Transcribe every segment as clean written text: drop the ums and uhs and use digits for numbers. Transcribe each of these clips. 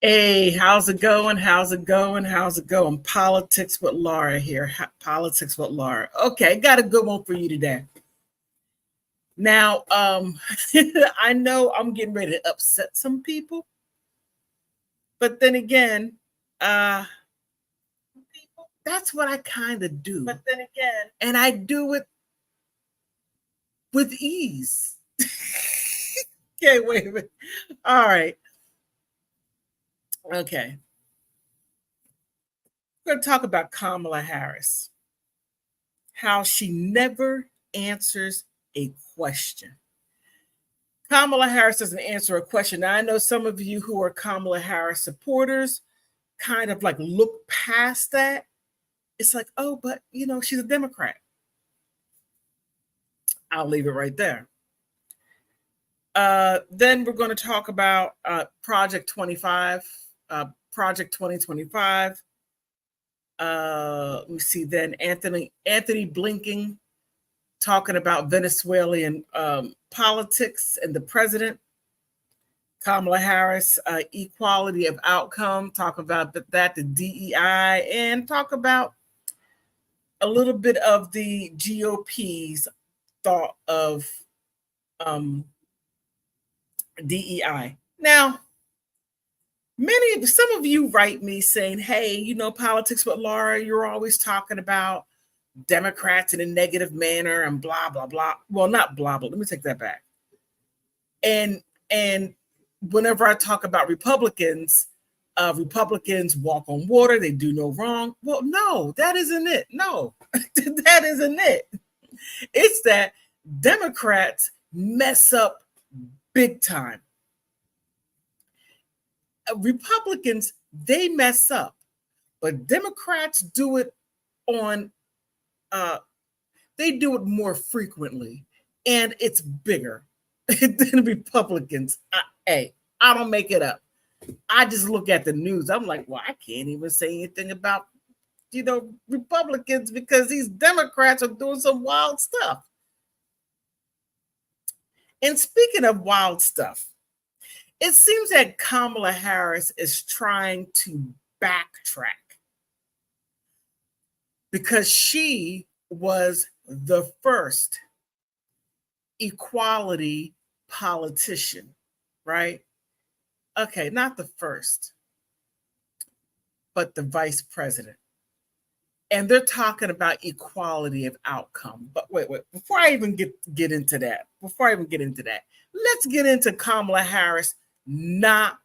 Hey, how's it going? How's it going? How's it going? Politics with Laura here. Politics with Laura. Okay, got a good one for you today. Now, I know I'm getting ready to upset some people, but then again, uh, that's what I kind of do. But then again, and I do it with ease. Okay, wait a minute. All right. Okay. We're going to talk about Kamala Harris, how she never answers a question. Kamala Harris doesn't answer a question. Now, I know some of you who are Kamala Harris supporters kind of like look past that. It's like, oh, but she's a Democrat. I'll leave it right there. Then we're going to talk about Project 25, Project 2025. Let me see. Then Anthony Blinken talking about Venezuelan politics and the president. Kamala Harris, equality of outcome, talk about that, the DEI, and talk about a little bit of the GOP's thought of DEI. Now, some of you write me saying, hey, politics with Laura, you're always talking about Democrats in a negative manner and blah, blah, blah. Well, not blah, blah. Let me take that back. And whenever I talk about Republicans walk on water, they do no wrong. Well, no, that isn't it. No, that isn't it. It's that Democrats mess up big time. Republicans, they mess up, but Democrats do it they do it more frequently, and it's bigger than Republicans. I don't make it up. I just look at the news. I'm like, well, I can't even say anything about, Republicans because these Democrats are doing some wild stuff. And speaking of wild stuff, it seems that Kamala Harris is trying to backtrack because she was the first equality politician, right? Okay, not the first, but the vice president. And they're talking about equality of outcome. But wait, before I even get into that, let's get into Kamala Harris not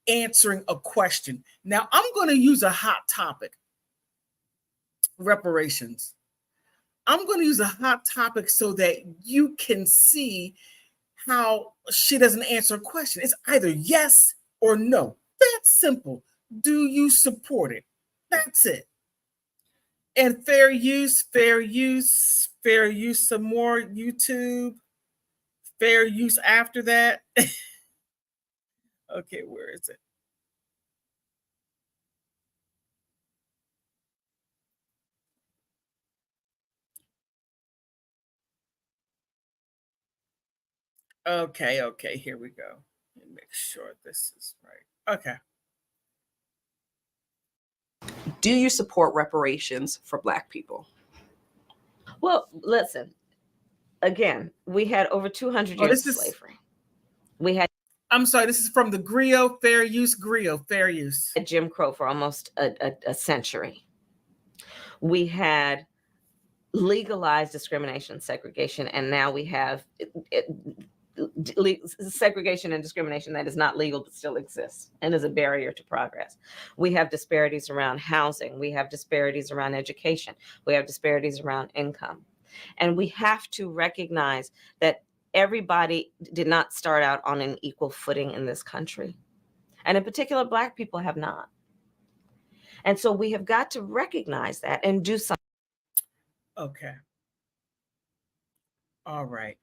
answering a question. Now, I'm going to use a hot topic, reparations. I'm going to use a hot topic so that you can see how she doesn't answer a question. It's either yes or no. That's simple. Do you support it? That's it. And fair use some more YouTube, fair use after that. Okay, where is it? Okay, here we go. Let me make sure this is right. Okay. Do you support reparations for Black people? Well, listen, again, we had over 200 years of slavery. We had, I'm sorry, this is from the Griot, fair use, Jim Crow for almost a century. We had legalized discrimination, segregation, and now we have segregation and discrimination that is not legal but still exists and is a barrier to progress. We have disparities around housing. We have disparities around education. We have disparities around income. And we have to recognize that everybody did not start out on an equal footing in this country. And in particular, Black people have not. And so we have got to recognize that and do something. Okay. All right.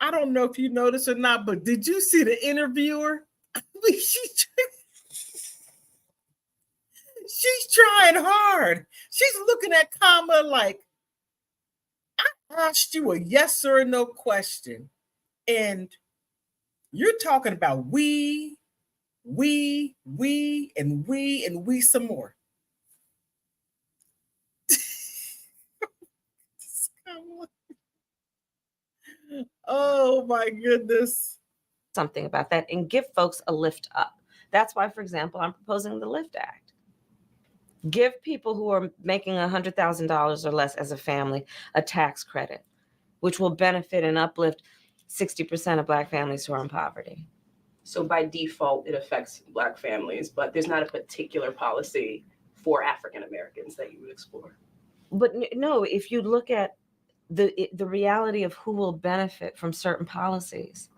I don't know if you noticed or not, but did you see the interviewer? She's trying hard. She's looking at Kamala like, I asked you a yes or no question, and you're talking about we We, and we some more. Oh my goodness. Something about that and give folks a lift up. That's why, for example, I'm proposing the Lift Act. Give people who are making $100,000 or less as a family a tax credit, which will benefit and uplift 60% of Black families who are in poverty. So by default, it affects Black families, but there's not a particular policy for African Americans that you would explore. But no, if you look at the reality of who will benefit from certain policies,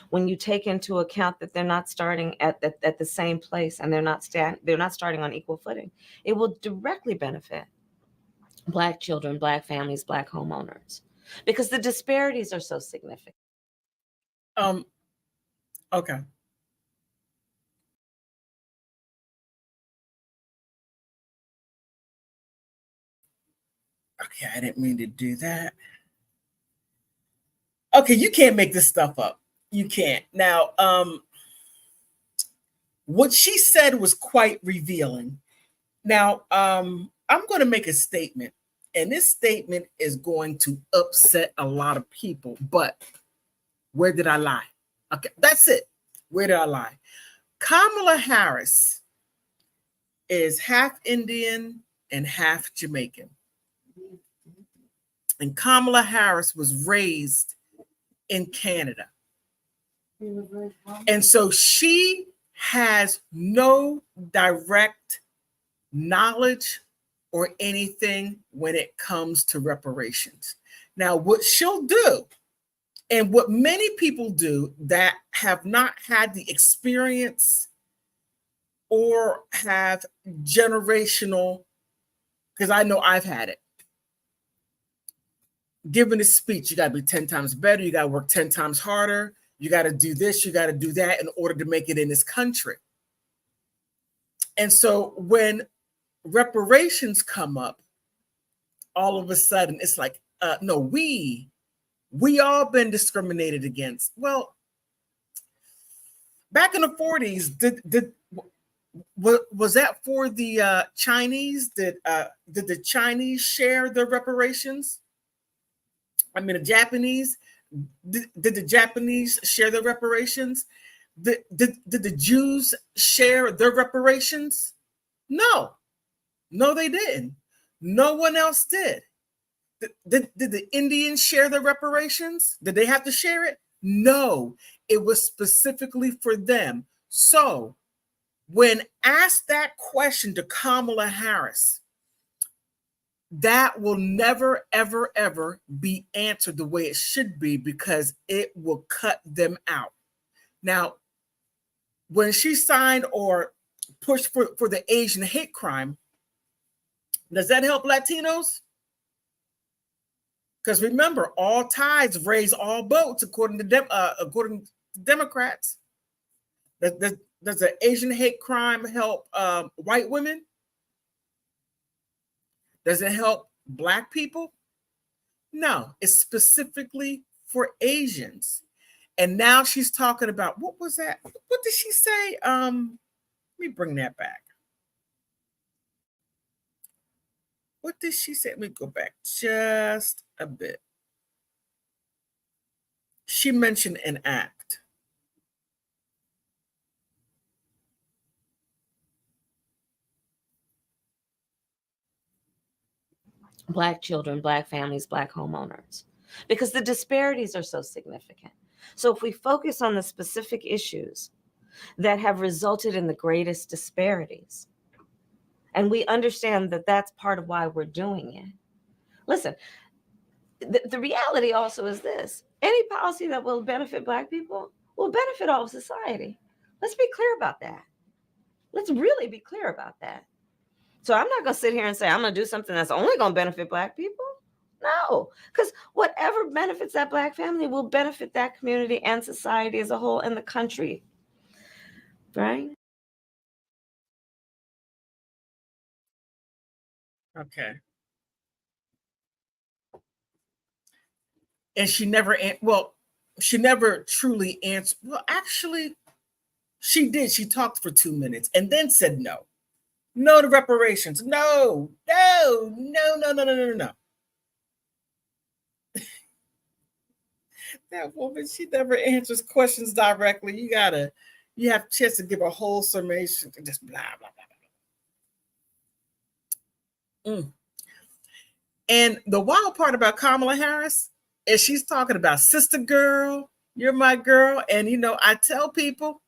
when you take into account that they're not starting at the same place and they're not starting on equal footing, it will directly benefit Black children, Black families, Black homeowners, because the disparities are so significant. Okay. Okay, I didn't mean to do that. Okay, you can't make this stuff up. You can't. Now, what she said was quite revealing. Now, I'm going to make a statement, and this statement is going to upset a lot of people, but where did I lie? Okay, that's it. Where did I lie? Kamala Harris is half Indian and half Jamaican. And Kamala Harris was raised in Canada. And so she has no direct knowledge or anything when it comes to reparations. Now, what she'll do, and what many people do that have not had the experience or have generational, because I know I've had it, giving a speech, you got to be 10 times better, you got to work 10 times harder, you got to do this, you got to do that in order to make it in this country. And so when reparations come up, all of a sudden it's like, no, we all been discriminated against. Well, back in the 40s, was that for the Chinese? Did the Chinese share their reparations? I mean, the Japanese, did the Japanese share their reparations? Did the Jews share their reparations? No, they didn't. No one else did. Did the Indians share their reparations? Did they have to share it? No, it was specifically for them. So when asked that question to Kamala Harris, that will never, ever, ever be answered the way it should be, because it will cut them out. Now, when she signed or pushed for the Asian hate crime, does that help Latinos? Because remember, all tides raise all boats, according to Democrats. Does the Asian hate crime help white women? Does it help Black people? No, it's specifically for Asians. And now she's talking about, what was that? What did she say? Let me bring that back. What did she say? Let me go back just a bit. She mentioned an act. Black children, Black families, Black homeowners, because the disparities are so significant. So if we focus on the specific issues that have resulted in the greatest disparities, and we understand that that's part of why we're doing it. Listen, the reality also is this: any policy that will benefit Black people will benefit all of society. Let's be clear about that. Let's really be clear about that. So I'm not going to sit here and say I'm going to do something that's only going to benefit Black people. No, because whatever benefits that Black family will benefit that community and society as a whole and the country. Right? Okay. And she never truly answered. Well, actually, She did. She talked for 2 minutes and then said no. No to reparations. No. That woman, she never answers questions directly. You have a chance to give a whole summation, just blah, blah, blah, blah. And the wild part about Kamala Harris is she's talking about sister girl, you're my girl. And, I tell people,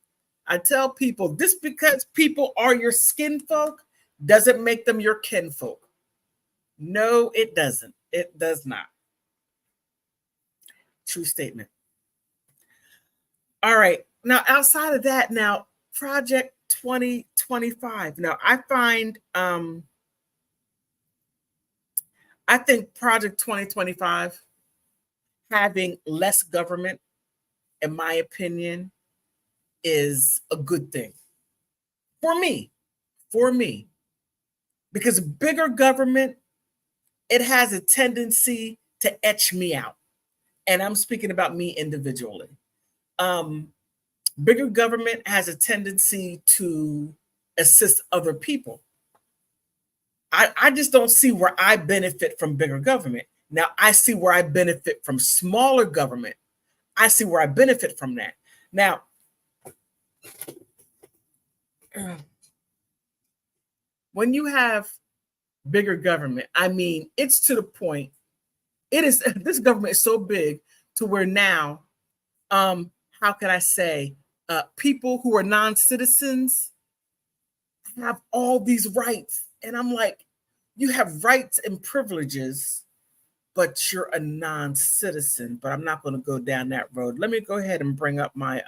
just because people are your skin folk doesn't make them your kinfolk. No, it doesn't. It does not. True statement. All right. Now, outside of that, Project 2025. Now, I find, I think Project 2025, having less government, in my opinion, is a good thing. For me. Because bigger government, it has a tendency to etch me out. And I'm speaking about me individually. Bigger government has a tendency to assist other people. I just don't see where I benefit from bigger government. Now, I see where I benefit from smaller government. I see where I benefit from that. Now, when you have bigger government, I mean, it's to the point, this government is so big to where now, how can I say, people who are non-citizens have all these rights. And I'm like, you have rights and privileges, but you're a non-citizen. But I'm not going to go down that road. Let me go ahead and bring up my,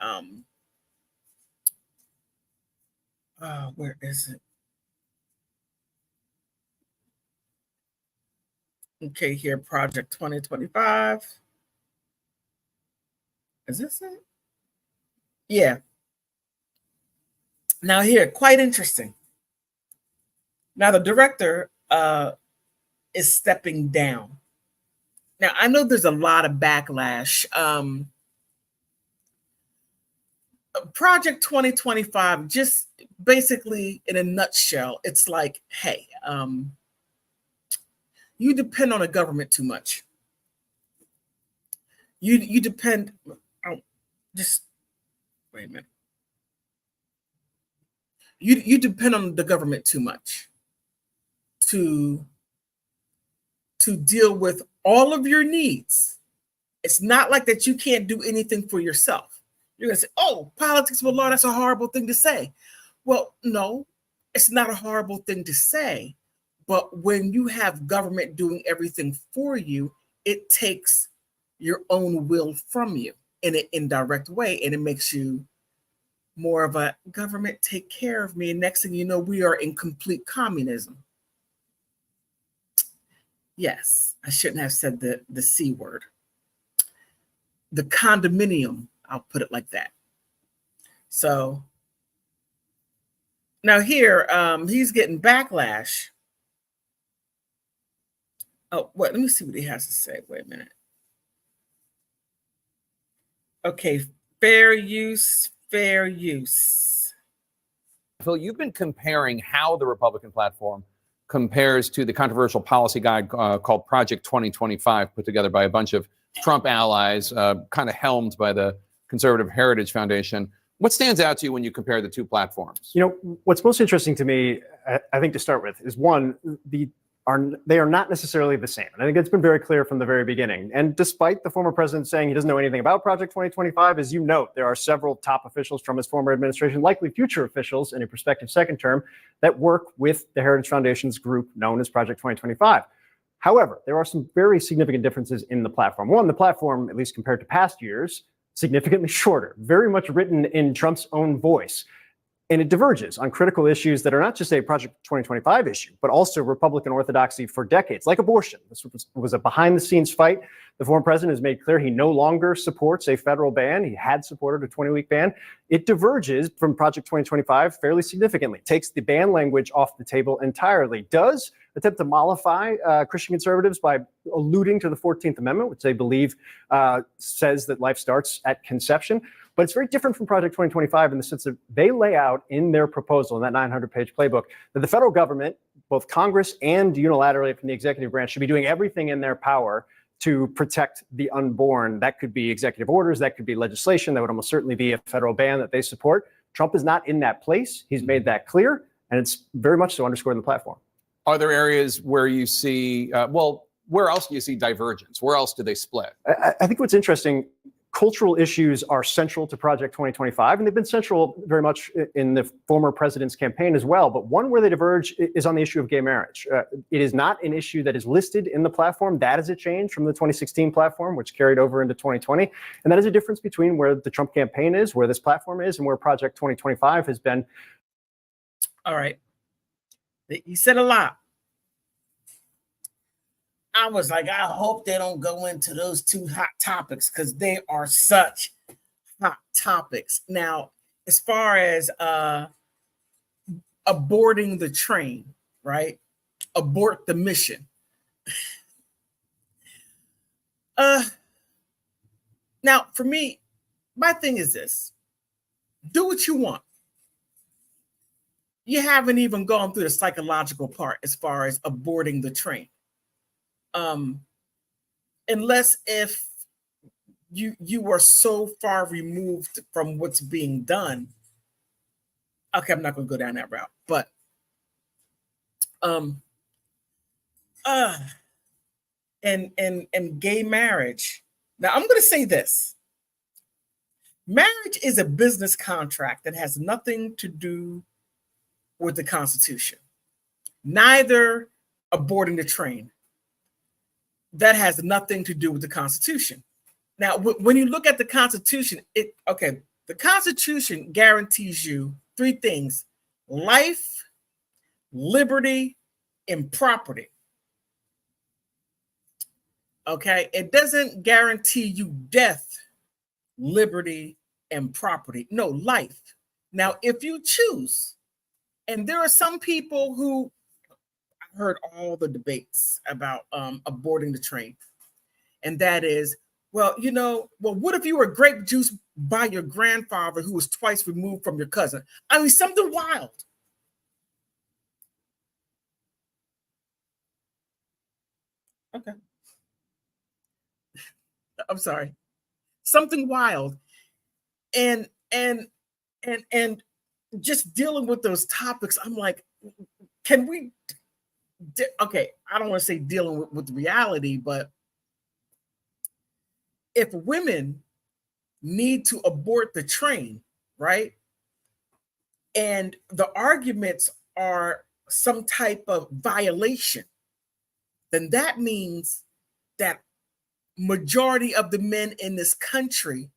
where is it? Okay, here, Project 2025. Is this it? Yeah. Now here, quite interesting. Now the director is stepping down. Now I know there's a lot of backlash. Project 2025, just basically in a nutshell, it's like, hey, you depend on the government too much. You depend. Just wait a minute. You depend on the government too much to deal with all of your needs. It's not like that you can't do anything for yourself. You're gonna say, "Oh, politics of law, that's a horrible thing to say." Well, no, it's not a horrible thing to say. But when you have government doing everything for you, it takes your own will from you in an indirect way, and it makes you more of a government take care of me. And next thing you know, we are in complete communism. Yes, I shouldn't have said the C word. The condominium, I'll put it like that. So now here, he's getting backlash. Oh, wait, let me see what he has to say. Wait a minute. Okay, fair use. Phil, you've been comparing how the Republican platform compares to the controversial policy guide called Project 2025, put together by a bunch of Trump allies, kind of helmed by the Conservative Heritage Foundation. What stands out to you when you compare the two platforms? What's most interesting to me, I think to start with, is one, they are not necessarily the same. And I think it's been very clear from the very beginning. And despite the former president saying he doesn't know anything about Project 2025, as you note, there are several top officials from his former administration, likely future officials in a prospective second term, that work with the Heritage Foundation's group known as Project 2025. However, there are some very significant differences in the platform. One, the platform, at least compared to past years, significantly shorter, very much written in Trump's own voice. And it diverges on critical issues that are not just a Project 2025 issue, but also Republican orthodoxy for decades, like abortion. This was a behind-the-scenes fight. The former president has made clear he no longer supports a federal ban. He had supported a 20-week ban. It diverges from Project 2025 fairly significantly, takes the ban language off the table entirely, does attempt to mollify Christian conservatives by alluding to the 14th Amendment, which they believe says that life starts at conception. But it's very different from Project 2025 in the sense that they lay out in their proposal, in that 900-page playbook, that the federal government, both Congress and unilaterally from the executive branch, should be doing everything in their power to protect the unborn. That could be executive orders, that could be legislation, that would almost certainly be a federal ban that they support. Trump is not in that place. He's made that clear, and it's very much so underscored in the platform. Are there areas where you see, where else do you see divergence? Where else do they split? I think what's interesting, cultural issues are central to Project 2025, and they've been central very much in the former president's campaign as well. But one where they diverge is on the issue of gay marriage. It is not an issue that is listed in the platform. That is a change from the 2016 platform, which carried over into 2020. And that is a difference between where the Trump campaign is, where this platform is, and where Project 2025 has been. All right. You said a lot. I was like, I hope they don't go into those two hot topics because they are such hot topics. Now, as far as aborting the train, right? Abort the mission. Now, for me, my thing is this. Do what you want. You haven't even gone through the psychological part as far as aborting the train. Unless if you are so far removed from what's being done. Okay, I'm not going to go down that route, but and gay marriage. Now I'm going to say this. Marriage is a business contract that has nothing to do with the Constitution. Neither aborting the train. That has nothing to do with the Constitution. Now, when you look at the Constitution, the Constitution guarantees you three things: life, liberty, and property. Okay, it doesn't guarantee you death, liberty, and property. No, life. Now, if you choose, and there are some people who heard all the debates about aborting the train, and that is, what if you were grape juice by your grandfather who was twice removed from your cousin? I mean, something wild. Okay. I'm sorry. Something wild. And just dealing with those topics, I'm like, can we okay, I don't want to say dealing with reality, but if women need to abort the train, right? And the arguments are some type of violation, then that means that majority of the men in this country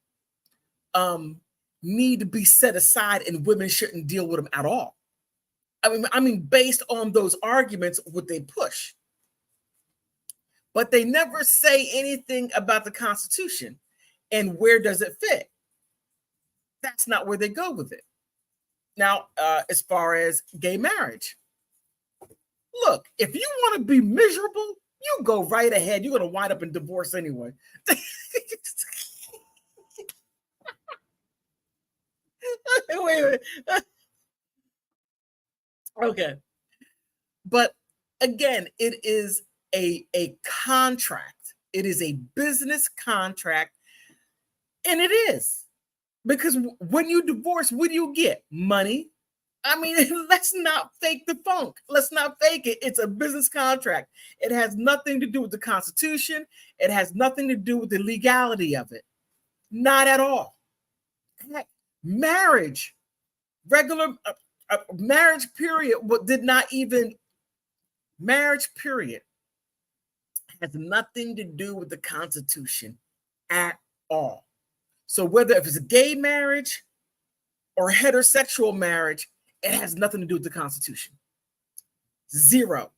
need to be set aside and women shouldn't deal with them at all. I mean, based on those arguments, would they push? But they never say anything about the Constitution and where does it fit. That's not where they go with it. Now, as far as gay marriage, look, if you want to be miserable, you go right ahead. You're going to wind up in divorce anyway. Wait. Okay. But again, it is a contract. It is a business contract. And it is. Because when you divorce, what do you get? Money. I mean, let's not fake the funk. Let's not fake it. It's a business contract. It has nothing to do with the Constitution. It has nothing to do with the legality of it. Not at all. Marriage, regular marriage period, marriage period has nothing to do with the Constitution at all. So whether if it's a gay marriage or heterosexual marriage, it has nothing to do with the Constitution. Zero.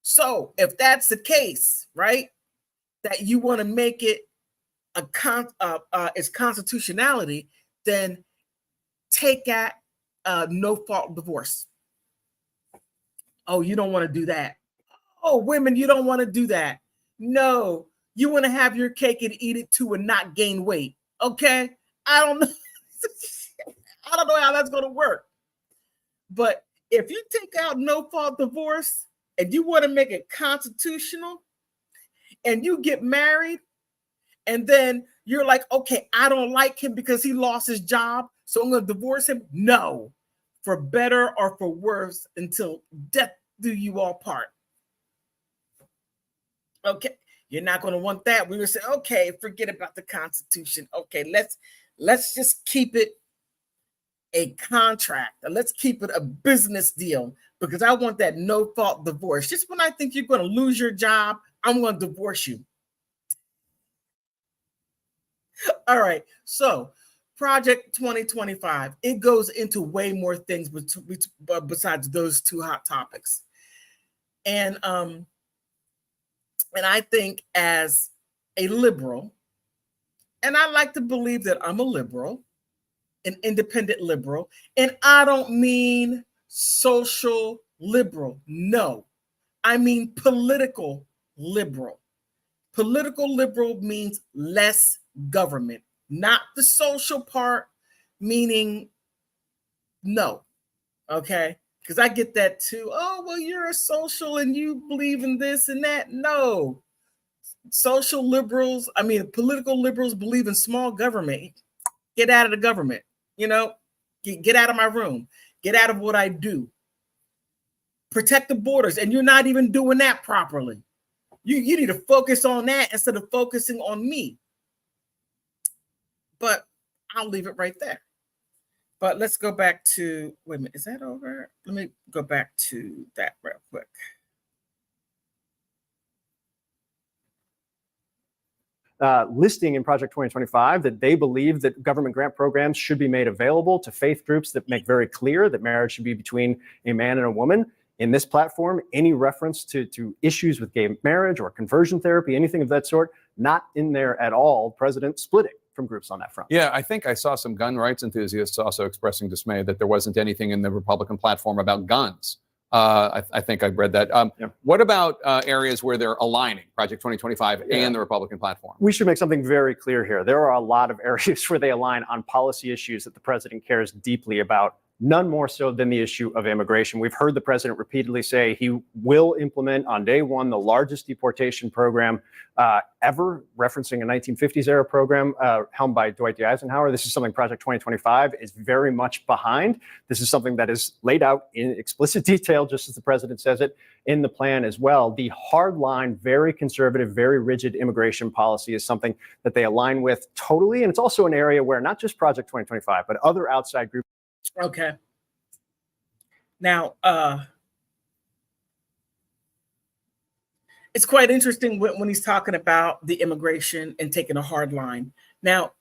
So if that's the case, right, that you want to make it its constitutionality, then take at no fault divorce. Oh, you don't want to do that. Oh, women, you don't want to do that. No, you want to have your cake and eat it too and not gain weight. Okay, I don't know. I don't know how that's going to work. But if you take out no-fault divorce and you want to make it constitutional and you get married and then you're like, okay, I don't like him because he lost his job, so I'm going to divorce him. No, for better or for worse, until death do you all part. Okay, you're not going to want that. We're going to say, okay, forget about the Constitution. Okay, let's just keep it a contract. Let's keep it a business deal because I want that no-fault divorce. Just when I think you're going to lose your job, I'm going to divorce you. All right, so Project 2025, it goes into way more things besides those two hot topics. And I think as a liberal, and I like to believe that I'm a liberal, an independent liberal, and I don't mean social liberal. No, I mean political liberal. Political liberal means less government, not the social part, meaning no. Okay, because I get that too. Oh, well, you're a social and you believe in this and that. No, social liberals, I mean, political liberals believe in small government. Get out of the government, get out of my room, get out of what I do. Protect the borders, and you're not even doing that properly. You need to focus on that instead of focusing on me. But I'll leave it right there. But let's go back to, wait a minute, is that over? Let me go back to that real quick. Listing in Project 2025 that they believe that government grant programs should be made available to faith groups that make very clear that marriage should be between a man and a woman. In this platform, any reference to issues with gay marriage or conversion therapy, anything of that sort, not in there at all. President splitting from groups on that front. Yeah, I think I saw some gun rights enthusiasts also expressing dismay that there wasn't anything in the Republican platform about guns. I think I read that. Yeah. What about areas where they're aligning Project 2025 and the Republican platform? We should make something very clear here. There are a lot of areas where they align on policy issues that the president cares deeply about, none more so than the issue of immigration. We've heard the president repeatedly say he will implement on day one the largest deportation program ever, referencing a 1950s era program helmed by Dwight D. Eisenhower. This is something Project 2025 is very much behind. This is something that is laid out in explicit detail, just as the president says it, in the plan as well. The hardline, very conservative, very rigid immigration policy is something that they align with totally. And it's also an area where not just Project 2025, but other outside groups. Okay. Now, it's quite interesting when he's talking about the immigration and taking a hard line. Now,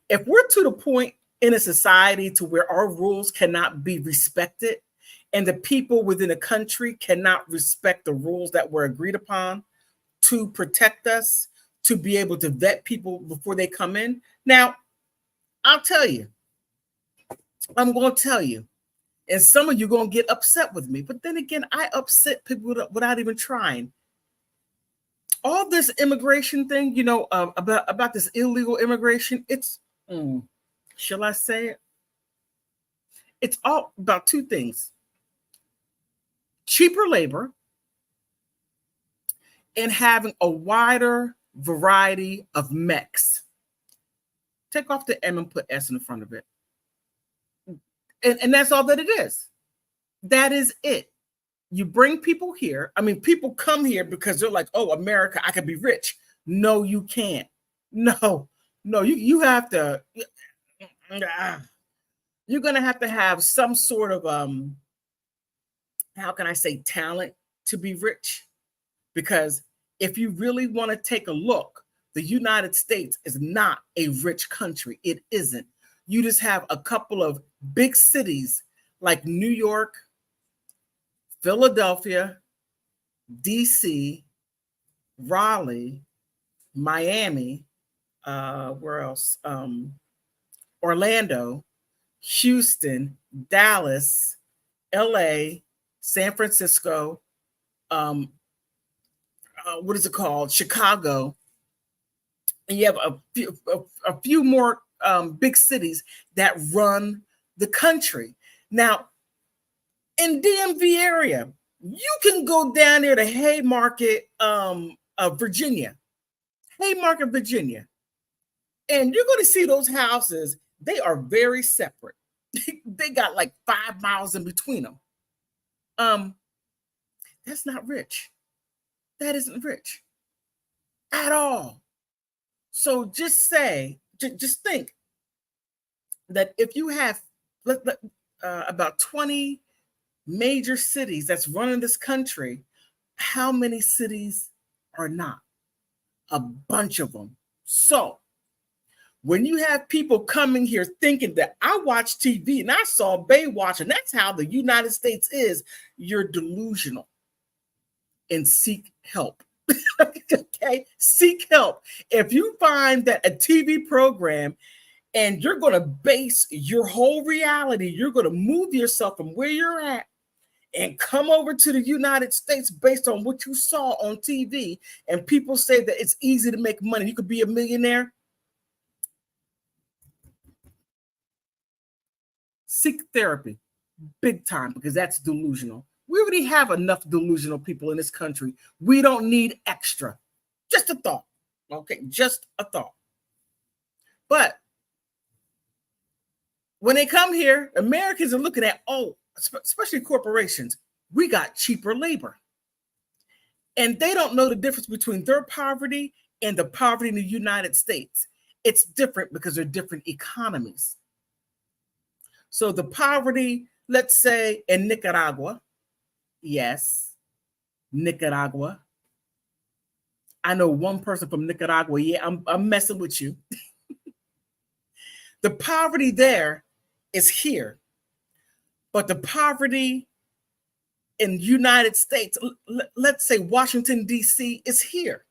if we're to the point in a society to where our rules cannot be respected and the people within a country cannot respect the rules that were agreed upon to protect us, to be able to vet people before they come in. Now, I'll tell you, I'm going to tell you, and some of you are going to get upset with me, but then again, I upset people without even trying. All this immigration thing, about this illegal immigration, it's, shall I say it? It's all about two things: cheaper labor and having a wider variety of mechs. Take off the M and put S in the front of it. And that's all that it is. That is it. You bring people here. I mean, people come here because they're like, oh, America, I can be rich. No, you can't. No, you have to. You're going to have some sort of, how can I say, talent to be rich? Because if you really want to take a look, the United States is not a rich country. It isn't. You just have a couple of big cities like New York, Philadelphia, DC, Raleigh, Miami, where else? Orlando, Houston, Dallas, LA, San Francisco, what is it called? Chicago. And you have a few more big cities that run the country. Now, in DMV area, you can go down there to Haymarket, Virginia, Haymarket, Virginia, and you're going to see those houses. They are very separate. They got like 5 miles in between them. That's not rich. That isn't rich at all. So just think that if you have about 20 major cities that's running this country, how many cities are not? A bunch of them. So when you have people coming here thinking that I watch TV and I saw Baywatch and that's how the United States is, you're delusional, and seek help. Okay, seek help. If you find that a TV program and you're going to base your whole reality, you're going to move yourself from where you're at and come over to the United States based on what you saw on TV, and people say that it's easy to make money, you could be a millionaire, seek therapy big time, because that's delusional. We already have enough delusional people in this country. We don't need extra. Just a thought. Okay, just a thought. But when they come here, Americans are looking at, especially corporations, we got cheaper labor. And they don't know the difference between their poverty and the poverty in the United States. It's different because they're different economies. So the poverty, let's say in Nicaragua, yes, Nicaragua. I know one person from Nicaragua. Yeah, I'm messing with you. The poverty there is here. But the poverty in the United States, let's say Washington, D.C., is here.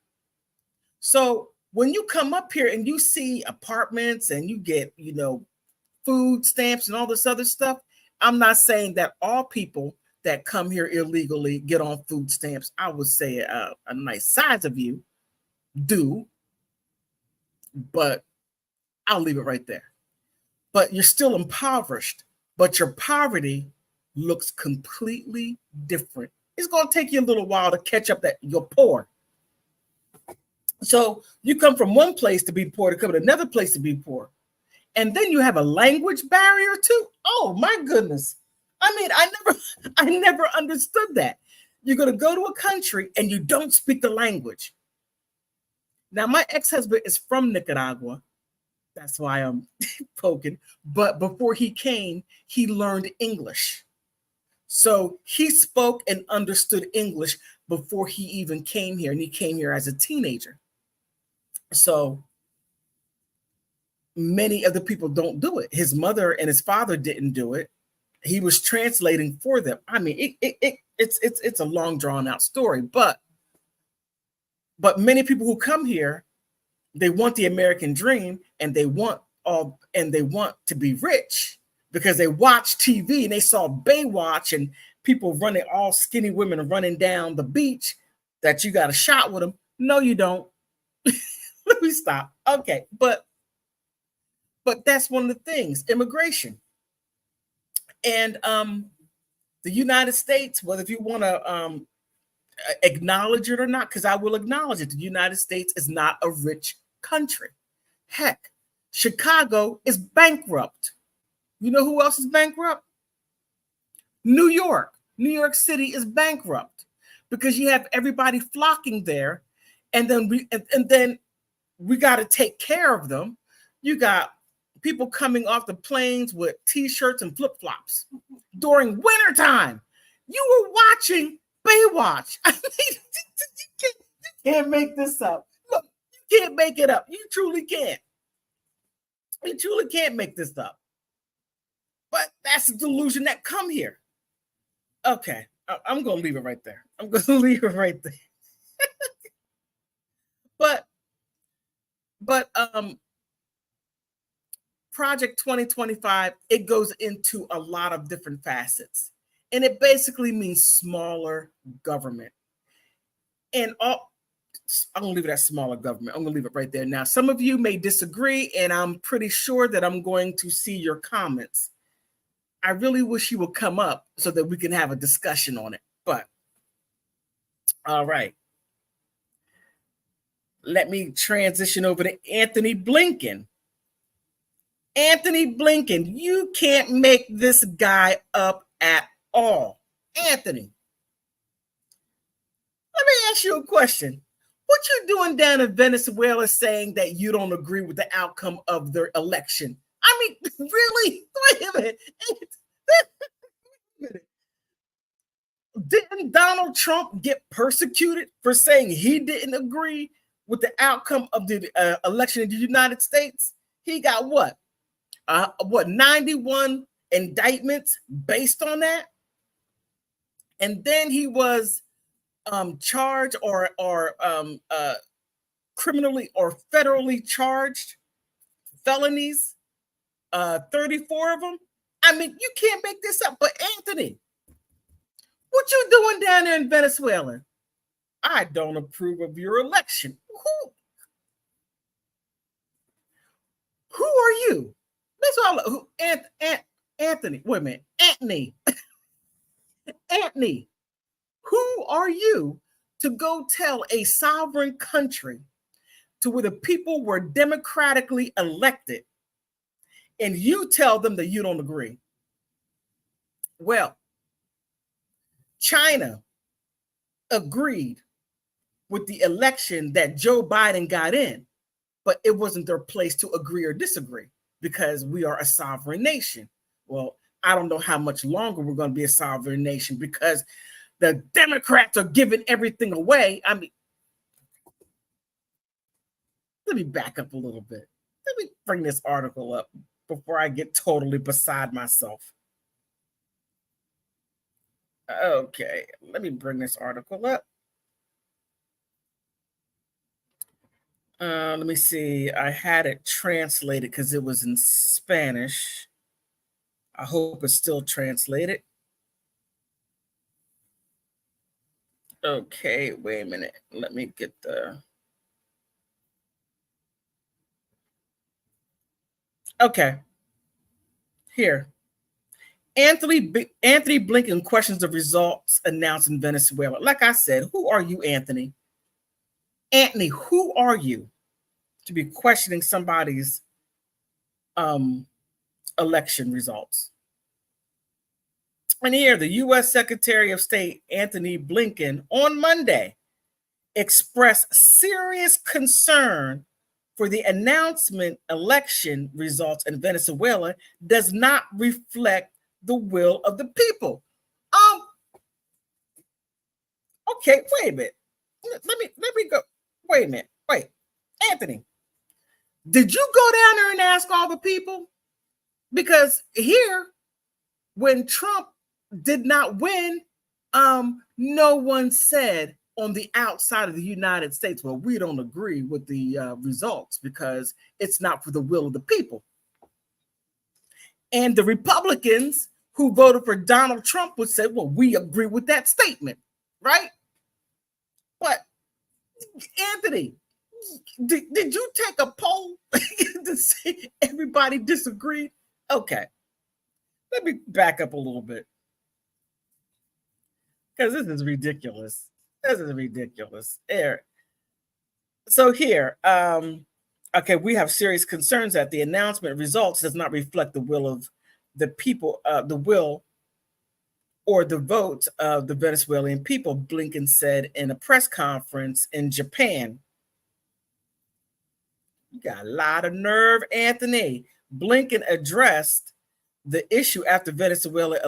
So when you come up here and you see apartments and you get, food stamps and all this other stuff, I'm not saying that all people that come here illegally get on food stamps. I would say a nice size of you do, but I'll leave it right there. But you're still impoverished, but your poverty looks completely different. It's going to take you a little while to catch up that you're poor. So you come from one place to be poor to come to another place to be poor. And then you have a language barrier too. Oh my goodness. I mean, I never understood that. You're going to go to a country and you don't speak the language. Now, my ex-husband is from Nicaragua. That's why I'm poking. But before he came, he learned English. So he spoke and understood English before he even came here. And he came here as a teenager. So many of the people don't do it. His mother and his father didn't do it. He was translating for them. I mean, it's a long drawn out story, but many people who come here, they want the American dream and they want to be rich because they watch TV and they saw Baywatch and people running, all skinny women running down the beach, that you got a shot with them. No, you don't. Let me stop. Okay, but that's one of the things, immigration. And the United States, whether if you want to acknowledge it or not, because I will acknowledge it, the United States is not a rich country. Heck, Chicago is bankrupt. You know who else is bankrupt? New York. New York City is bankrupt because you have everybody flocking there, and then we got to take care of them. You got people coming off the planes with t-shirts and flip-flops during wintertime. You were watching Baywatch. I mean, you can't make this up. Look, you can't make it up. You truly can't. You truly can't make this up. But that's the delusion that come here. Okay, I'm going to leave it right there. I'm going to leave it right there. But Project 2025, it goes into a lot of different facets. And it basically means smaller government. And I'm gonna leave it at smaller government. I'm gonna leave it right there. Now, some of you may disagree, and I'm pretty sure that I'm going to see your comments. I really wish you would come up so that we can have a discussion on it. But all right. Let me transition over to Anthony Blinken. Anthony Blinken, you can't make this guy up at all. Anthony, let me ask you a question. What you doing down in Venezuela saying that you don't agree with the outcome of their election? I mean, really? Wait a minute. Didn't Donald Trump get persecuted for saying he didn't agree with the outcome of the election in the United States? He got what? 91 indictments based on that? And then he was charged or criminally or federally charged felonies, 34 of them. I mean, you can't make this up. But Anthony, what you doing down there in Venezuela? I don't approve of your election. Who are you? That's all. Anthony, wait a minute. Anthony, who are you to go tell a sovereign country to where the people were democratically elected and you tell them that you don't agree? Well, China agreed with the election that Joe Biden got in, but it wasn't their place to agree or disagree because we are a sovereign nation. Well, I don't know how much longer we're going to be a sovereign nation because the Democrats are giving everything away. I mean, let me back up a little bit. Let me bring this article up before I get totally beside myself. Okay, let me bring this article up. Let me see. I had it translated because it was in Spanish. I hope it's still translated. Okay, wait a minute. Let me get the... Okay. Here. Anthony Blinken questions the results announced in Venezuela. Like I said, who are you, Anthony? Anthony, who are you to be questioning somebody's election results? And here, the U.S. Secretary of State, Anthony Blinken, on Monday expressed serious concern for the announcement election results in Venezuela does not reflect the will of the people. Okay, wait a minute. Let me go. Wait a minute. Wait, Anthony, did you go down there and ask all the people? Because here, when Trump did not win, no one said on the outside of the United States, well, we don't agree with the results because it's not for the will of the people. And the Republicans who voted for Donald Trump would say, well, we agree with that statement, right? But Anthony, did you take a poll to see everybody disagreed? Okay, let me back up a little bit because this is ridiculous. This is ridiculous. Here. So here, okay, we have serious concerns that the announcement results does not reflect the will of the people, the will or the vote of the Venezuelan people, Blinken said in a press conference in Japan. You got a lot of nerve, Anthony. Blinken addressed the issue after Venezuela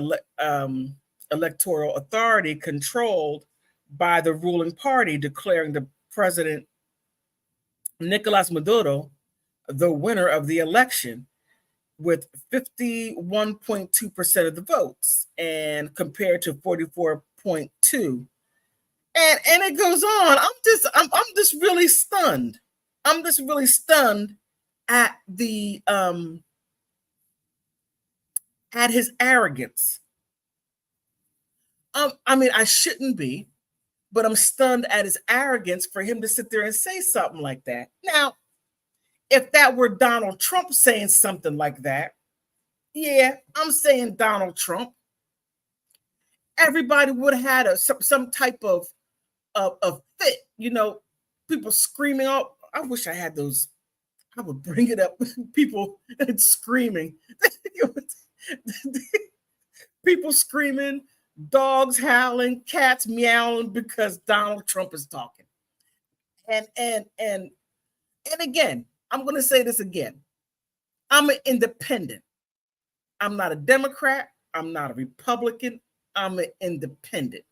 electoral authority controlled by the ruling party declaring the president Nicolas Maduro the winner of the election with 51.2% of the votes and compared to 44.2%. And it goes on. I'm just really stunned. I'm just really stunned at the at his arrogance. I mean, I shouldn't be, but I'm stunned at his arrogance for him to sit there and say something like that. Now, if that were Donald Trump saying something like that, yeah, I'm saying Donald Trump, everybody would have had some type of fit, you know, people screaming out. I wish I had those. I would bring it up. People screaming. People screaming, dogs howling, cats meowing because Donald Trump is talking. And again, I'm going to say this again. I'm an independent. I'm not a Democrat. I'm not a Republican. I'm an independent.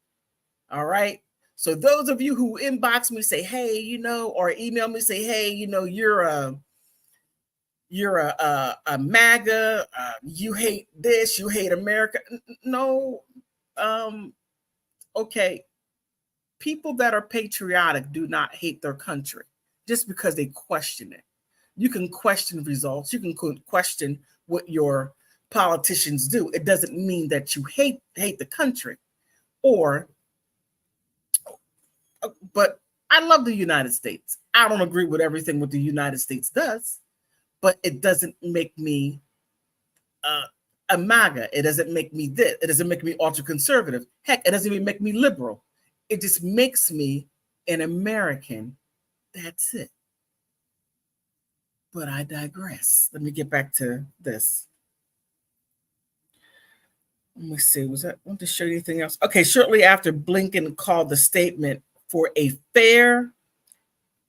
All right. So those of you who inbox me say, hey, you know, or email me say, hey, you know, you're a MAGA, you hate this, you hate America. No. Okay. People that are patriotic do not hate their country just because they question it. You can question results. You can question what your politicians do. It doesn't mean that you hate the country. But I love the United States. I don't agree with everything what the United States does, but it doesn't make me a MAGA. It doesn't make me this. It doesn't make me ultra conservative. Heck, it doesn't even make me liberal. It just makes me an American. That's it. But I digress. Let me get back to this. Let me see. I want to show you anything else? Okay, shortly after Blinken called the statement for a fair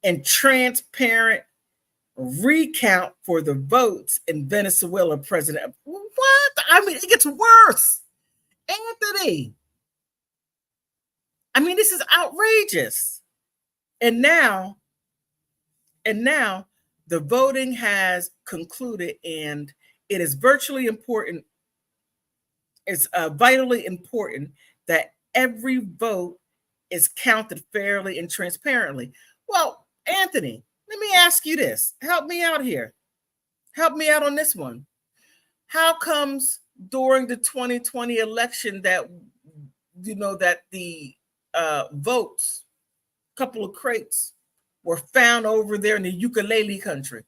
and transparent recount for the votes in Venezuela, President. What? I mean, it gets worse. Anthony. I mean, this is outrageous. And now the voting has concluded, and it is virtually important. It's vitally important that every vote is counted fairly and transparently. Well, Anthony, let me ask you this. Help me out here. Help me out on this one. How comes during the 2020 election that, you know, that the votes, a couple of crates, were found over there in the ukulele country?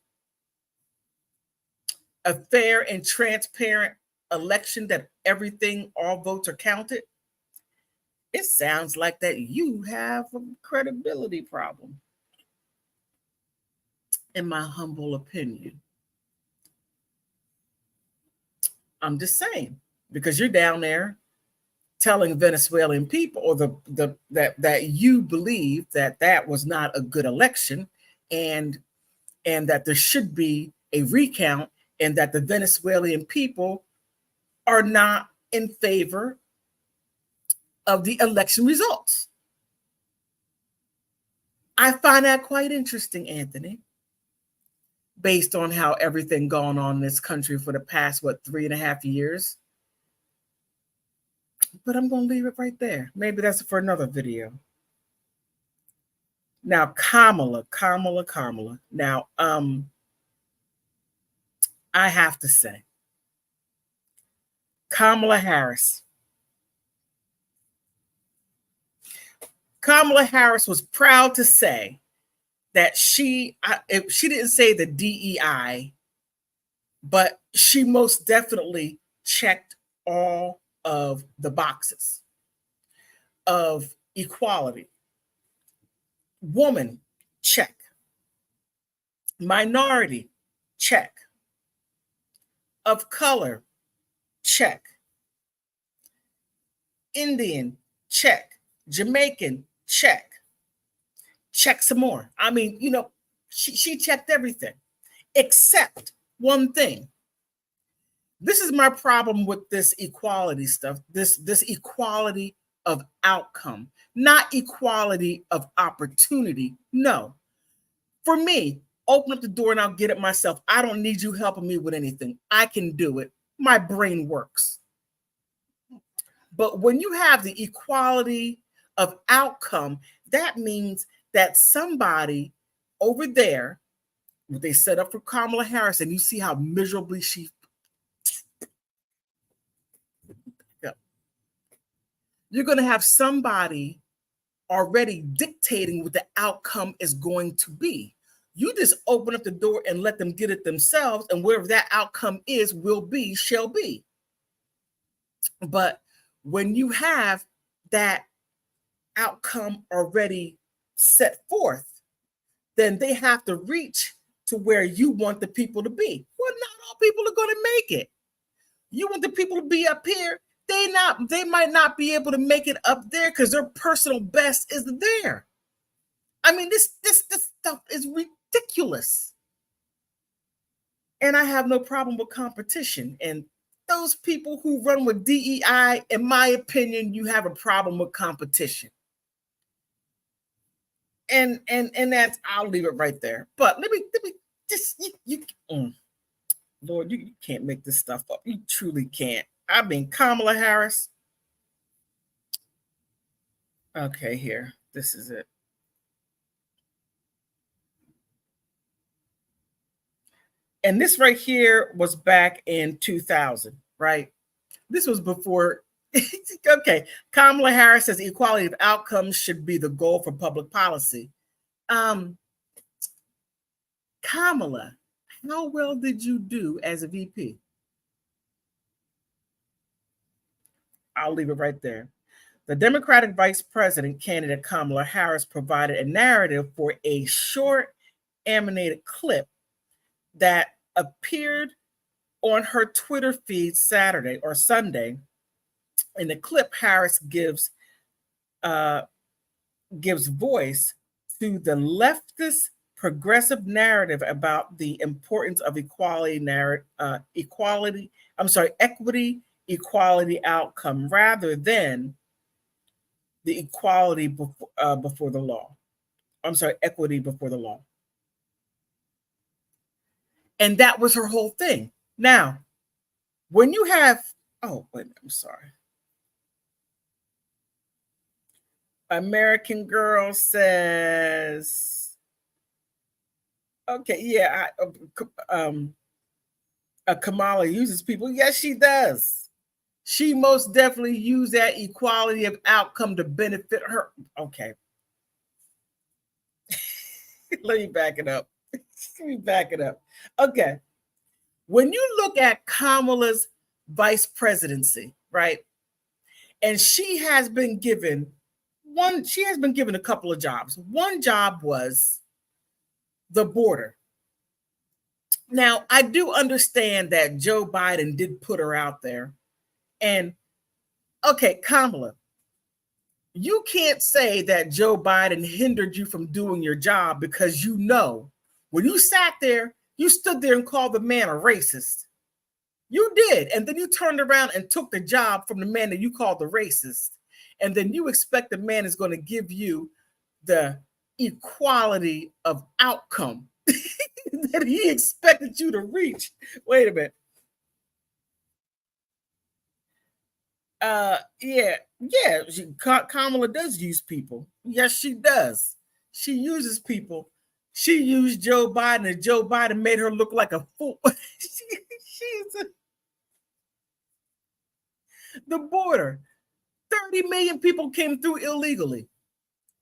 A fair and transparent election that all votes are counted? It sounds like that you have a credibility problem, in my humble opinion. I'm just saying, because you're down there telling Venezuelan people, or that you believe that was not a good election, and that there should be a recount, and that the Venezuelan people are not in favor of the election results. I find that quite interesting, Anthony, based on how everything gone on in this country for the past, 3.5 years. But I'm going to leave it right there. Maybe that's for another video. Now, Kamala. Now, I have to say, Kamala Harris was proud to say that she didn't say the DEI, but she most definitely checked all of the boxes of equality. Woman, check. Minority, check. Of color, check. Indian, check. Jamaican, check. Check some more. I mean, you know, she checked everything except one thing. This is my problem with this equality stuff, this equality of outcome, not equality of opportunity. No. For me, open up the door and I'll get it myself. I don't need you helping me with anything. I can do it. My brain works. But when you have the equality of outcome, that means that somebody over there, they set up for Kamala Harris, and you see how miserably she. You're going to have somebody already dictating what the outcome is going to be. You just open up the door and let them get it themselves, and wherever that outcome is, will be, shall be. But when you have that outcome already set forth, then they have to reach to where you want the people to be. Well, not all people are going to make it. You want the people to be up here. They might not be able to make it up there because their personal best is there. I mean, this stuff is ridiculous. And I have no problem with competition. And those people who run with DEI, in my opinion, you have a problem with competition. And that's, I'll leave it right there. But let me just, Lord, you can't make this stuff up. You truly can't. I mean, Kamala Harris. Okay, here. This is it. And this right here was back in 2000, right? This was before. Okay, Kamala Harris says equality of outcomes should be the goal for public policy. Kamala, how well did you do as a VP? I'll leave it right there. The Democratic Vice President candidate Kamala Harris provided a narrative for a short animated clip that appeared on her Twitter feed Saturday or Sunday. In the clip, Harris gives voice to the leftist progressive narrative about the importance of equity, equality outcome, rather than the equality before the law. Equity before the law. And that was her whole thing. Now, when you have, American Girl says, okay, yeah, Kamala uses people. Yes, she does. She most definitely used that equality of outcome to benefit her. Okay. Let me back it up. Okay. When you look at Kamala's vice presidency, right? And she has been given a couple of jobs. One job was the border. Now, I do understand that Joe Biden did put her out there. And okay, Kamala, you can't say that Joe Biden hindered you from doing your job, because you know when you sat there, you stood there and called the man a racist. You did. And then you turned around and took the job from the man that you called the racist. And then you expect the man is going to give you the equality of outcome that he expected you to reach. Wait a minute. Kamala does use people. Yes, she does. She uses people. She used Joe Biden, and Joe Biden made her look like a fool. The border. 30 million people came through illegally.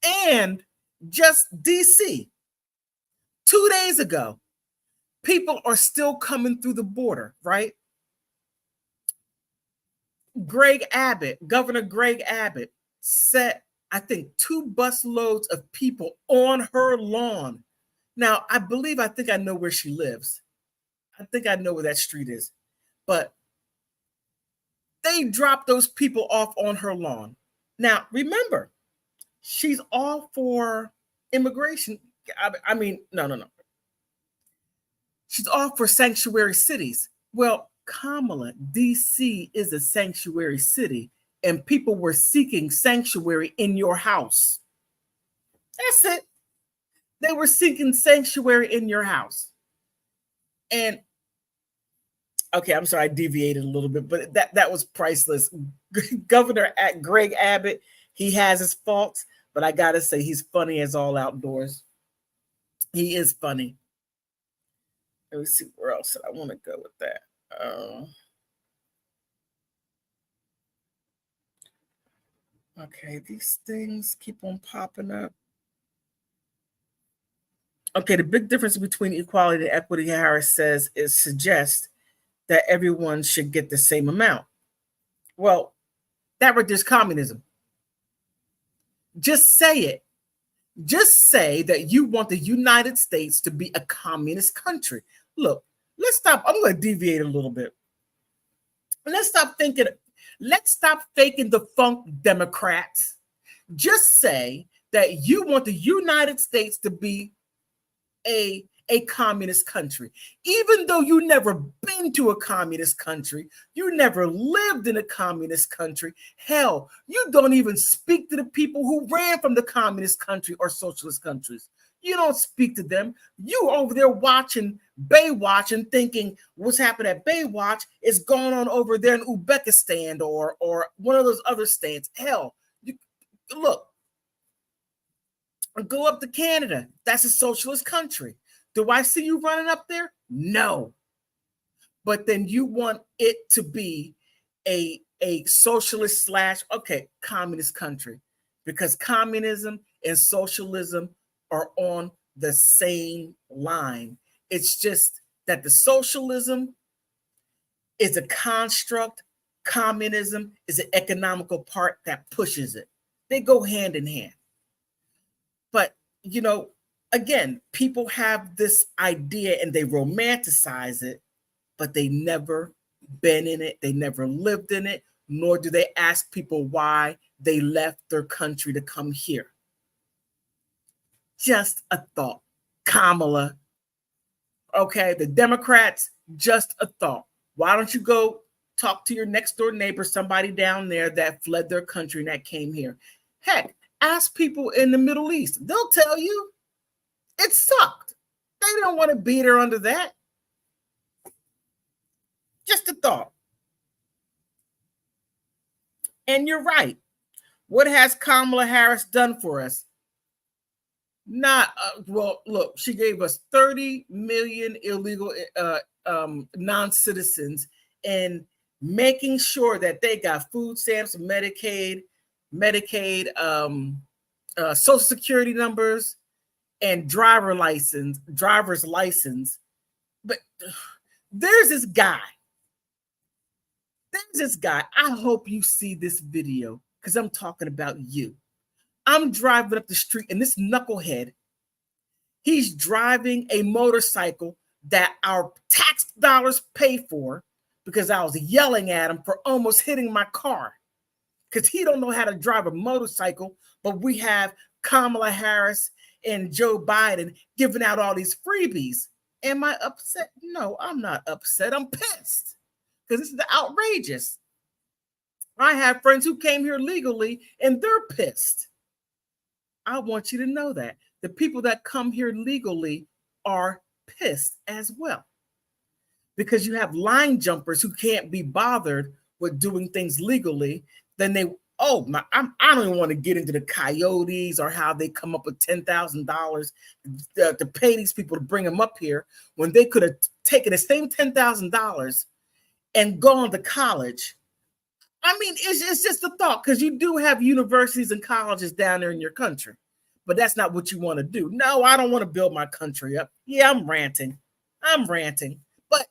And just DC, 2 days ago, people are still coming through the border, right? Governor Greg Abbott set, I think, 2 bus loads of people on her lawn. Now, I think I know where she lives. I think I know where that street is. But they dropped those people off on her lawn. Now, remember, she's all for immigration. No. She's all for sanctuary cities. Well, Kamala, DC is a sanctuary city, and people were seeking sanctuary in your house. That's it. They were seeking sanctuary in your house. And okay, I'm sorry, I deviated a little bit, but that was priceless. Governor Greg Abbott, he has his faults, but I gotta say, he's funny as all outdoors. He is funny. Let me see where else I want to go with that. Okay, these things keep on popping up. Okay, the big difference between equality and equity, Harris says, is suggests that everyone should get the same amount. Well, that right there's communism. Just say it. Just say that you want the United States to be a communist country. Look, let's stop. I'm going to deviate a little bit. Let's stop thinking. Let's stop faking the funk, Democrats. Just say that you want the United States to be a communist country. Even though you never been to a communist country, you never lived in a communist country. Hell, you don't even speak to the people who ran from the communist country or socialist countries. You don't speak to them. You over there watching Baywatch and thinking what's happening at Baywatch is going on over there in Uzbekistan or one of those other states. Hell, look, go up to Canada. That's a socialist country. Do I see you running up there? No. But then you want it to be a socialist / communist country, because communism and socialism are on the same line. It's just that the socialism is a construct. Communism is an economical part that pushes it. They go hand in hand. But, again, people have this idea and they romanticize it, but they never been in it. They never lived in it, nor do they ask people why they left their country to come here. Just a thought. Kamala. Okay, the Democrats, just a thought. Why don't you go talk to your next door neighbor, somebody down there that fled their country and that came here? Heck, ask people in the Middle East. They'll tell you it sucked. They don't want to be there under that. Just a thought. And you're right. What has Kamala Harris done for us? Not well, look, she gave us 30 million illegal non-citizens and making sure that they got food stamps, Medicaid, Social Security numbers, and driver's license. But there's this guy. I hope you see this video because I'm talking about you. I'm driving up the street and this knucklehead, he's driving a motorcycle that our tax dollars pay for, because I was yelling at him for almost hitting my car because he don't know how to drive a motorcycle, but we have Kamala Harris and Joe Biden giving out all these freebies. Am I upset? No, I'm not upset. I'm pissed because this is outrageous. I have friends who came here legally and they're pissed. I want you to know that the people that come here legally are pissed as well, because you have line jumpers who can't be bothered with doing things legally. Then I don't even want to get into the coyotes or how they come up with $10,000 to pay these people to bring them up here when they could have taken the same $10,000 and gone to college. I mean, it's just a thought, because you do have universities and colleges down there in your country, but that's not what you want to do. No, I don't want to build my country up. Yeah, I'm ranting, but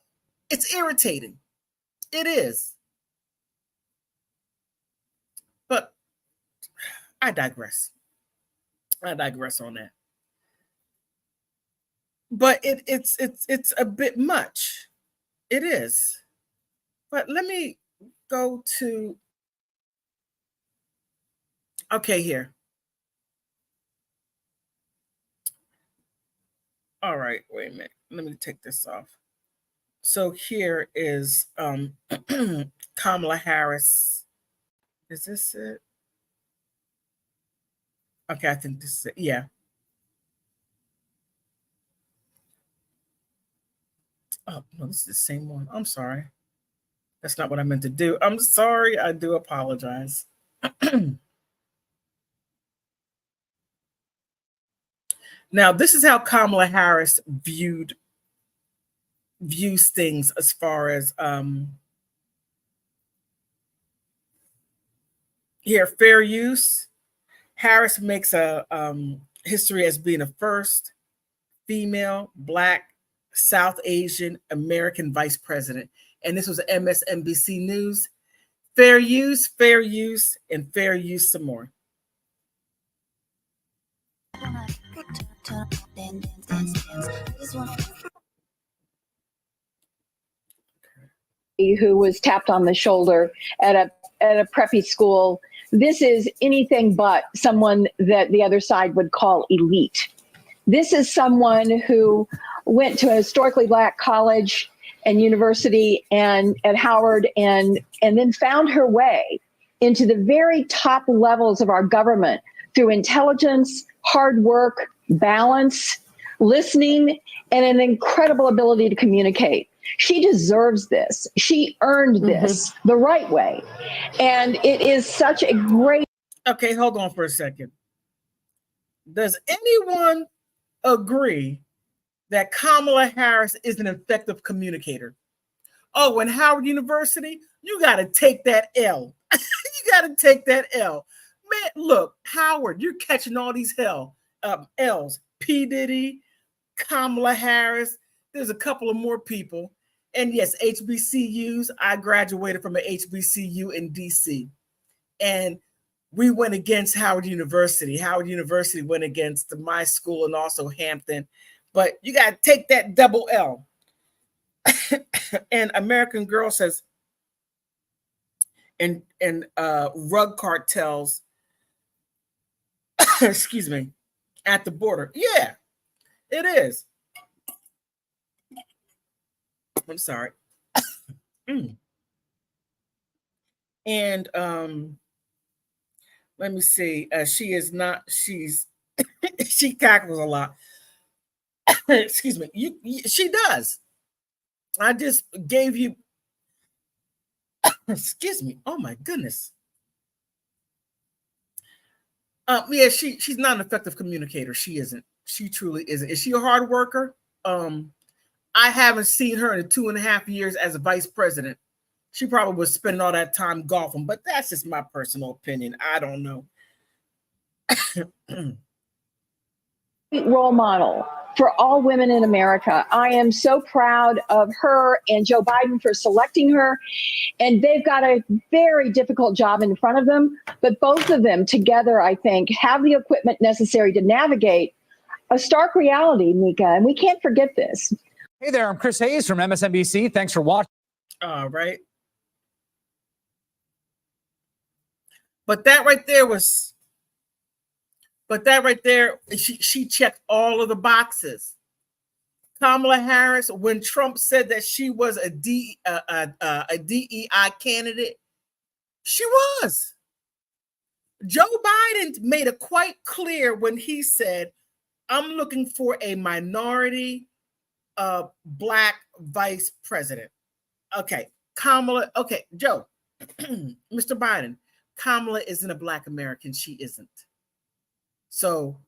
it's irritating. It is. But I digress. on that. But it's a bit much. It is. But let me go to, okay, here. All right, wait a minute. Let me take this off. So here is Kamala Harris. Is this it? Okay, I think this is it. Yeah. Oh, no, this is the same one. I'm sorry. That's not what I meant to do. I'm sorry. I do apologize. Now, this is how Kamala Harris views things as far as Here, fair use. Harris makes a history as being the first female, Black, South Asian American vice president. And this was MSNBC News. Fair use, and fair use some more. Who was tapped on the shoulder at a preppy school. This is anything but someone that the other side would call elite. This is someone who went to a historically Black college and university and at Howard and then found her way into the very top levels of our government through intelligence, hard work, balance, listening, and an incredible ability to communicate. She deserves this. She earned this the right way. And it is such a great. Okay, hold on for a second. Does anyone agree that Kamala Harris is an effective communicator? Oh, and Howard University, you got to take that L. You got to take that L. Man, look, Howard, you're catching all these L's. P. Diddy, Kamala Harris. There's a couple of more people. And yes, HBCUs. I graduated from an HBCU in DC. And we went against Howard University. Howard University went against my school and also Hampton. But you got to take that double L. And American Girl says, and rug cartels, excuse me, at the border. Yeah, it is. I'm sorry. And let me see. She is not, she cackles a lot. Excuse me. She does. I just gave you, excuse me. Oh my goodness. Yeah, she's not an effective communicator. She isn't. She truly isn't. Is she a hard worker? I haven't seen her in 2.5 years as a vice president. She probably was spending all that time golfing, but that's just my personal opinion. I don't know. Role model for all women in America. I am so proud of her and Joe Biden for selecting her. And they've got a very difficult job in front of them. But both of them together, I think, have the equipment necessary to navigate a stark reality, Mika. And we can't forget this. Hey there, I'm Chris Hayes from MSNBC. Thanks for watching. All right. But that right there, she checked all of the boxes. Kamala Harris, when Trump said that she was a DEI candidate, she was. Joe Biden made it quite clear when he said, I'm looking for a minority Black vice president. Okay, Kamala, okay, Joe, Mr. Biden, Kamala isn't a Black American. She isn't. So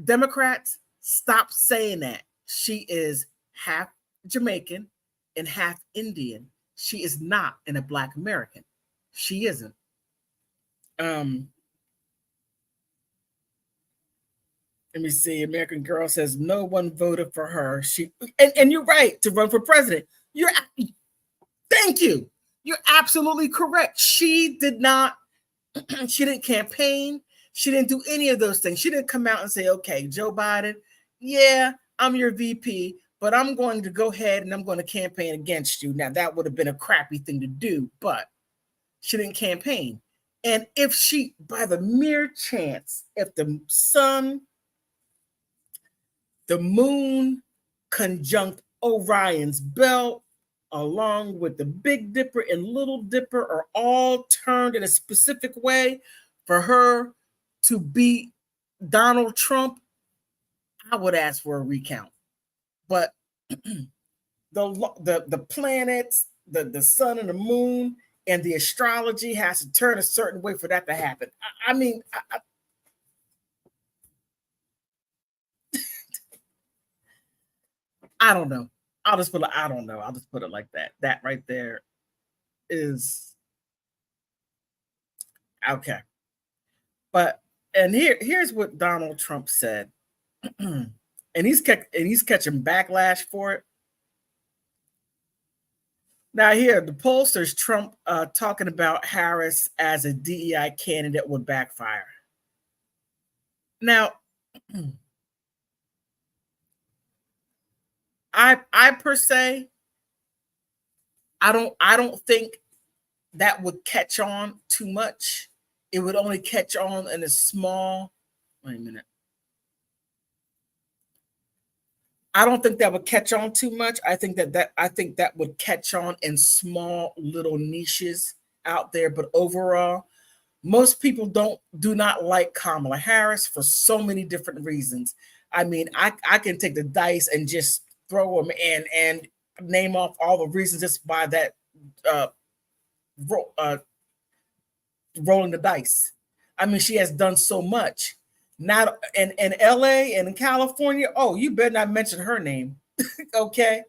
Democrats, stop saying that. She is half Jamaican and half Indian. She is not a Black American. She isn't. Let me see. American Girl says no one voted for her. And you're right to run for president. Thank you. You're absolutely correct. She did not. She didn't campaign. She didn't do any of those things. She didn't come out and say, okay, Joe Biden, yeah, I'm your VP, but I'm going to go ahead and I'm going to campaign against you. Now, that would have been a crappy thing to do, but she didn't campaign. And if she, by the mere chance, if the sun, the moon conjunct Orion's belt, along with the Big Dipper and Little Dipper are all turned in a specific way for her to beat Donald Trump, I would ask for a recount. But the planets, the sun and the moon, and the astrology has to turn a certain way for that to happen. I don't know. I'll just put it like that. That right there is, Okay. And here's what Donald Trump said. and he's catching backlash for it. Now here, the pollsters, Trump talking about Harris as a DEI candidate would backfire. Now, I per se, I don't think that would catch on too much. It would only catch on in a small. Wait a minute. I don't think that would catch on too much. I think that would catch on in small little niches out there. But overall, most people do not like Kamala Harris for so many different reasons. I mean, I can take the dice and just throw them in and name off all the reasons just by that rolling the dice. I mean, she has done so much. Not in LA and in California. Oh, you better not mention her name. Okay.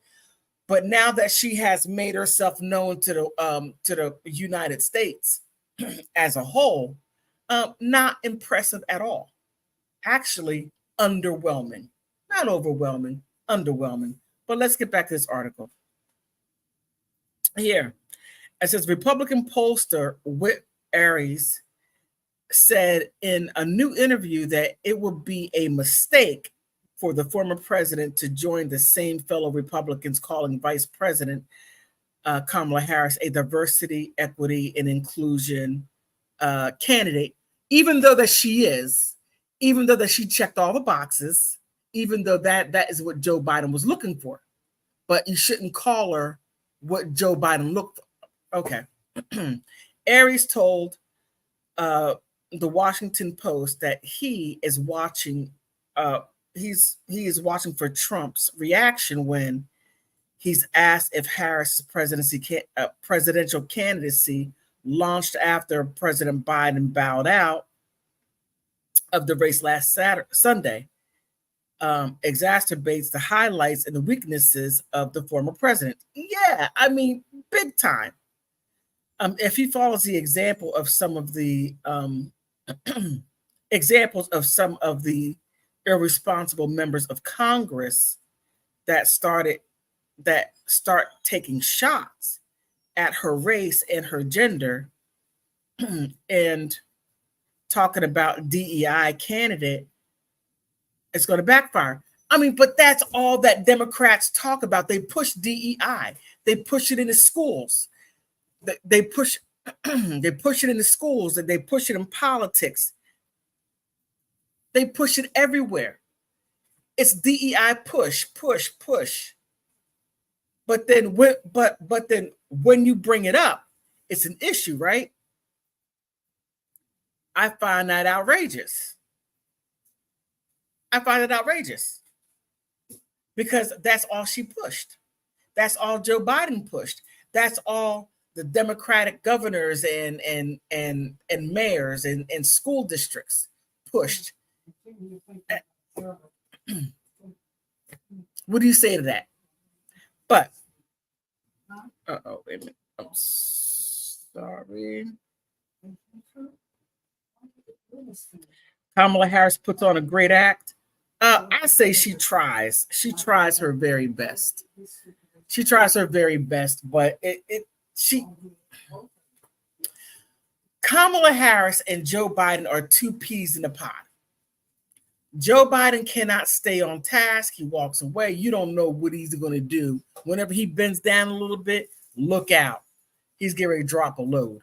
But now that she has made herself known to the United States as a whole, not impressive at all. Actually, underwhelming. Not overwhelming, underwhelming. But let's get back to this article. Here, it says Republican pollster Whit Aries said in a new interview that it would be a mistake for the former president to join the same fellow Republicans calling Vice President Kamala Harris a diversity, equity, and inclusion candidate, even though that she checked all the boxes, even though that is what Joe Biden was looking for. But you shouldn't call her what Joe Biden looked for. Okay. Aries told the Washington Post that he is watching he is watching for Trump's reaction when he's asked if Harris's presidential candidacy launched after President Biden bowed out of the race last Sunday exacerbates the highlights and the weaknesses of the former president. Yeah, I mean, big time. If he follows the example of some of the examples of some of the irresponsible members of Congress that start taking shots at her race and her gender and talking about DEI candidate, it's going to backfire. I mean, but that's all that Democrats talk about. They push DEI. They push it into schools. They push it in the schools, and they push it in politics. They push it everywhere. It's DEI push. But then when you bring it up, it's an issue, right? I find that outrageous. Because that's all she pushed. That's all Joe Biden pushed. That's all the Democratic governors and mayors and school districts pushed. What do you say to that? But wait a minute. I'm sorry. Kamala Harris puts on a great act. I say she tries. She tries her very best. But Kamala Harris and Joe Biden are two peas in a pod. Joe Biden cannot stay on task. He walks away. You don't know what he's going to do. Whenever he bends down a little bit, look out. He's getting ready to drop a load.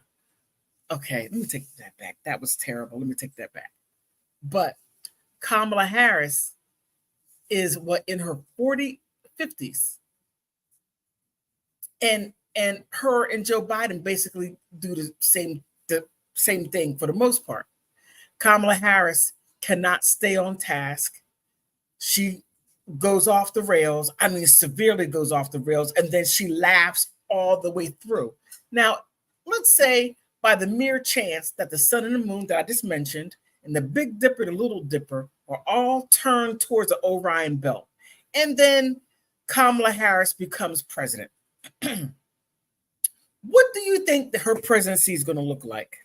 Okay, let me take that back. That was terrible. Let me take that back. But Kamala Harris is in her 50s. And her and Joe Biden basically do the same thing for the most part. Kamala Harris cannot stay on task. She goes off the rails. I mean, severely goes off the rails, and then she laughs all the way through. Now, let's say by the mere chance that the sun and the moon that I just mentioned, and the Big Dipper, the Little Dipper, are all turned towards the Orion Belt, and then Kamala Harris becomes president. What do you think that her presidency is going to look like?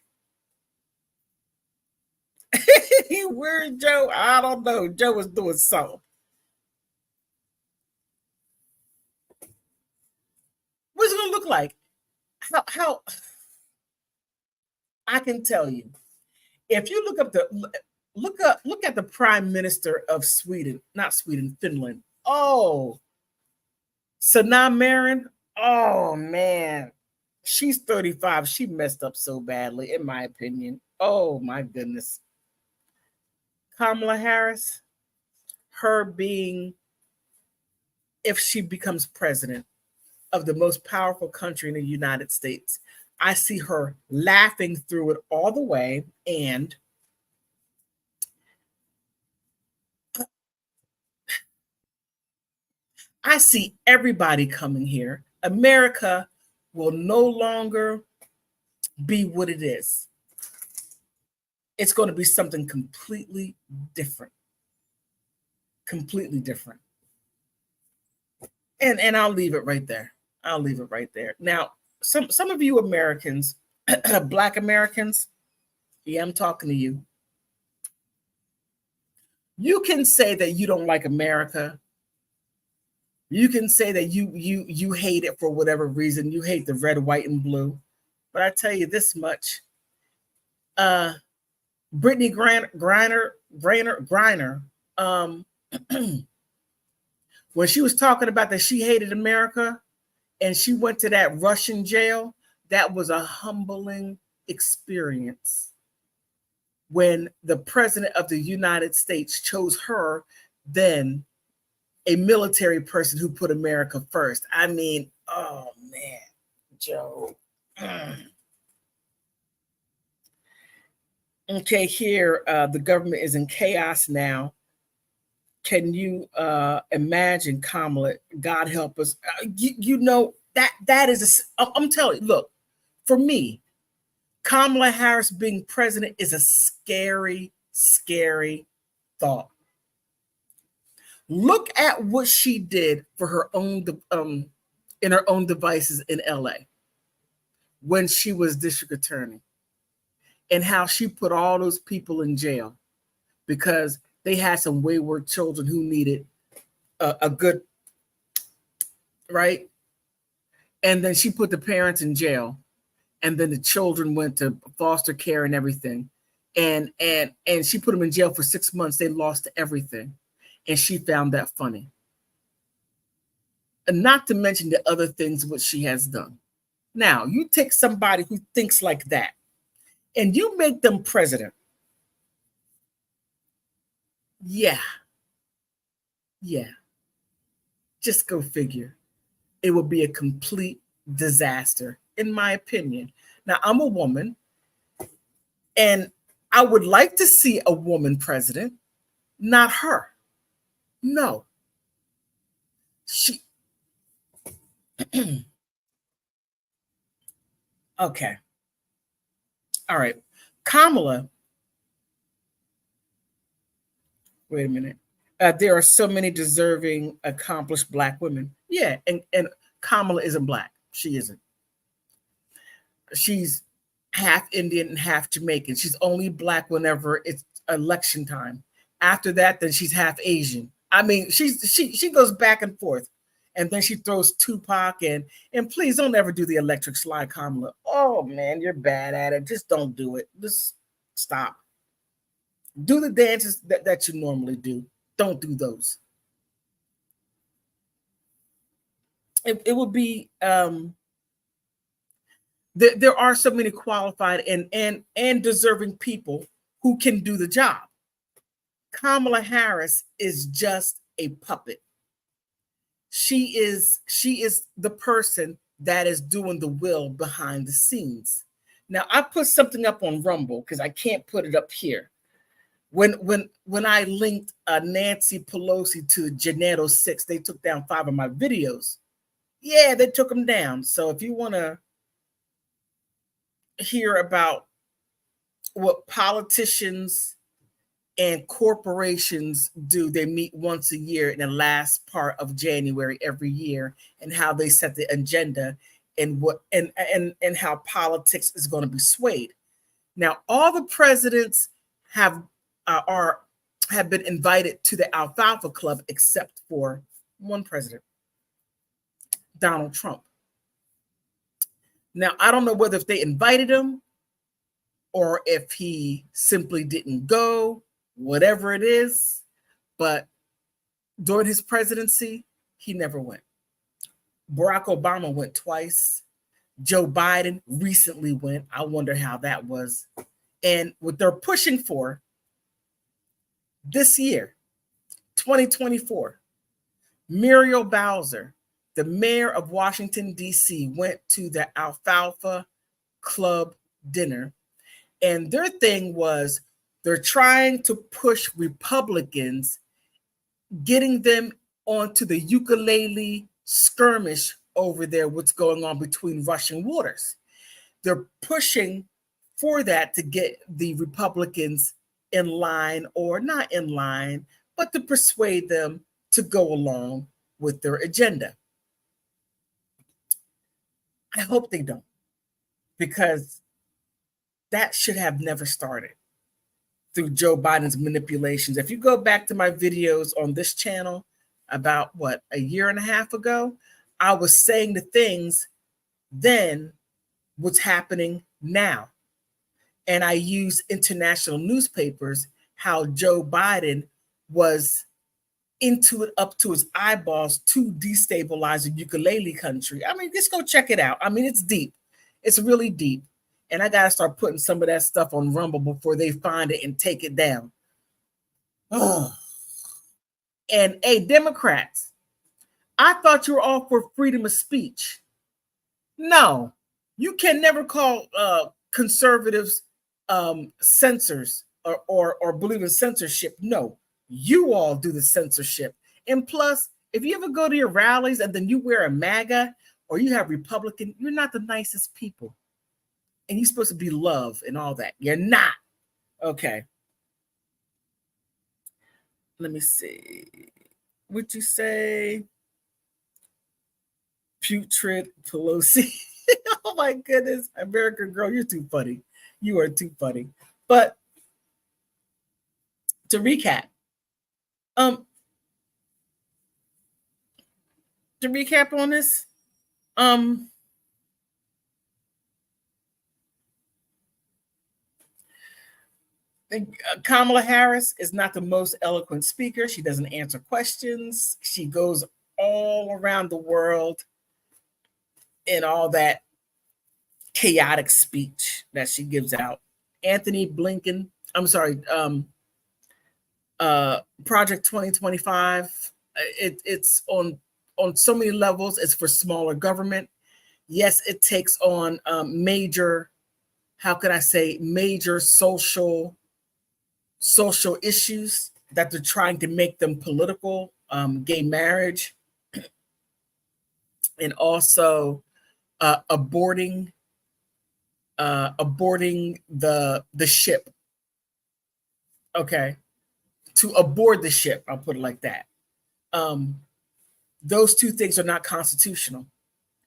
Where's Joe? I don't know. Joe was doing something. What's it gonna look like? How I can tell you, if you look at the prime minister of Sweden, not Sweden, Finland. Oh, Sanna Marin. Oh man, she's 35. She messed up so badly, in my opinion. Oh my goodness. Kamala Harris, her being, if she becomes president of the most powerful country in the United States, I see her laughing through it all the way. And I see everybody coming here. America will no longer be what it is. It's going to be something completely different. Completely different. And I'll leave it right there. I'll leave it right there. Now, some of you Americans, Black Americans, yeah, I'm talking to you. You can say that you don't like America. You can say that you hate it for whatever reason. You hate the red, white, and blue. But I tell you this much. Brittany Griner, when she was talking about that she hated America and she went to that Russian jail, that was a humbling experience. When the president of the United States chose her, then a military person who put America first. I mean, oh man, Joe. Okay, here, the government is in chaos now. Can you imagine, Kamala? God help us. You know, that is, I'm telling you, look, for me, Kamala Harris being president is a scary, scary thought. Look at what she did for her own, in her own devices in LA when she was district attorney, and how she put all those people in jail because they had some wayward children who needed a good, right? And then she put the parents in jail, and then the children went to foster care and everything. And she put them in jail for 6 months. They lost everything. And she found that funny. And not to mention the other things which she has done. Now, you take somebody who thinks like that, and you make them president. Yeah. Just go figure. It will be a complete disaster, in my opinion. Now, I'm a woman, and I would like to see a woman president, not her. No. She. Okay. All right. Kamala. Wait a minute. There are so many deserving, accomplished Black women. Yeah, and Kamala isn't Black. She isn't. She's half Indian and half Jamaican. She's only Black whenever it's election time. After that, then she's half Asian. I mean, she goes back and forth, and then she throws Tupac in. And please don't ever do the electric slide, Kamala. Oh man, you're bad at it. Just don't do it. Just stop. Do the dances that you normally do. Don't do those. It will be. There are so many qualified and deserving people who can do the job. Kamala Harris is just a puppet. She is the person that is doing the will behind the scenes. Now, I put something up on Rumble because I can't put it up here. When I linked Nancy Pelosi to Janetto 6, they took down 5 of my videos. Yeah, they took them down. So if you want to hear about what politicians and corporations do, they meet once a year in the last part of January every year, and how they set the agenda and what and how politics is going to be swayed. Now, all the presidents have been invited to the Alfalfa Club, except for one president, Donald Trump. Now, I don't know whether if they invited him or if he simply didn't go, whatever it is, but during his presidency, he never went. Barack Obama went twice. Joe Biden recently went. I wonder how that was. And what they're pushing for this year, 2024, Muriel Bowser, the mayor of Washington, D.C., went to the Alfalfa Club dinner. And their thing was they're trying to push Republicans, getting them onto the ukulele skirmish over there, what's going on between Russian waters. They're pushing for that to get the Republicans in line, or not in line, but to persuade them to go along with their agenda. I hope they don't, because that should have never started through Joe Biden's manipulations. If you go back to my videos on this channel about a year and a half ago, I was saying the things then what's happening now. And I used international newspapers, how Joe Biden was into it up to his eyeballs to destabilize a ukulele country. I mean, just go check it out. I mean, it's deep. It's really deep. And I got to start putting some of that stuff on Rumble before they find it and take it down. Oh. And Democrats, I thought you were all for freedom of speech. No, you can never call conservatives censors or believe in censorship. No, you all do the censorship. And plus, if you ever go to your rallies and then you wear a MAGA or you have Republican, you're not the nicest people. And you're supposed to be love and all that. You're not. Okay. Let me see. What'd you say? Putrid Pelosi. Oh my goodness. American girl, you're too funny. You are too funny. But to recap, on this, Kamala Harris is not the most eloquent speaker. She doesn't answer questions. She goes all around the world in all that chaotic speech that she gives out. Project 2025. It's on so many levels. It's for smaller government. Yes, it takes on major, major social issues that they're trying to make them political, gay marriage, and also aborting the ship. Okay, to aboard the ship, I'll put it like that. Those two things are not constitutional.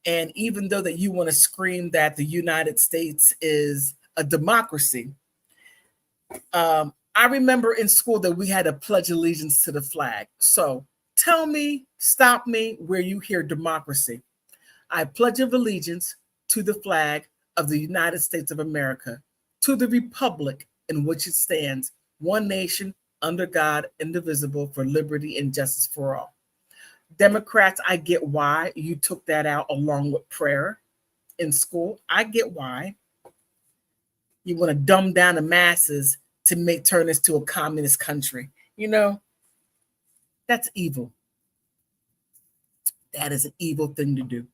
And even though that you want to scream that the United States is a democracy, I remember in school that we had to pledge allegiance to the flag. So tell me, stop me where you hear democracy. I pledge of allegiance to the flag of the United States of America, to the republic in which it stands, one nation, under God, indivisible, for liberty and justice for all. Democrats, I get why you took that out along with prayer in school. I get why. You want to dumb down the masses to turn this to a communist country. You know, that's evil. That is an evil thing to do.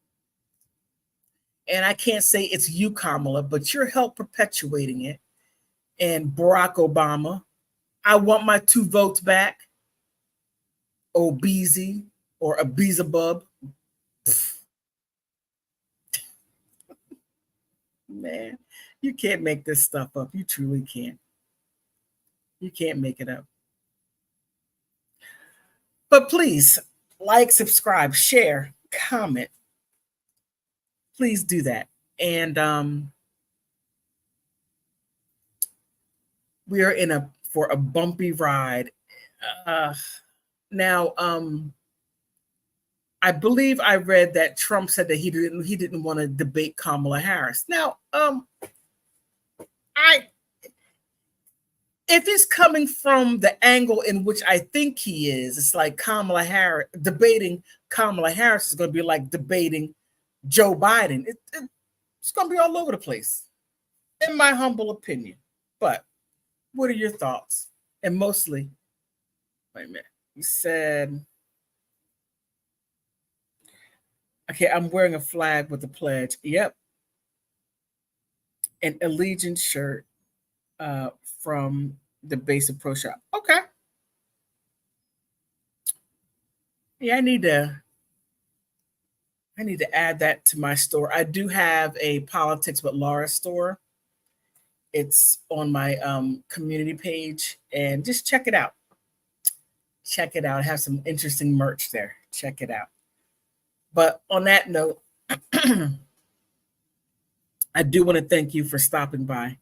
And I can't say it's you, Kamala, but you're help perpetuating it. And Barack Obama, I want my 2 votes back. Obeezy or Abizabub. Man, you can't make this stuff up. You truly can't. You can't make it up. But please, like, subscribe, share, comment. Please do that. And we are in a for a bumpy ride. Now, I believe I read that Trump said that he didn't want to debate Kamala Harris. Now, if he's coming from the angle in which I think he is, it's like debating Kamala Harris is going to be like debating Joe Biden. It's going to be all over the place, in my humble opinion. But what are your thoughts? And mostly, wait a minute, you said, okay, I'm wearing a flag with the pledge. Yep. An Allegiance shirt from the Basic Pro Shop. Okay. Yeah, I need to add that to my store. I do have a Politics with Laura store. It's on my community page, and just check it out. Check it out. I have some interesting merch there. Check it out. But on that note, I do want to thank you for stopping by.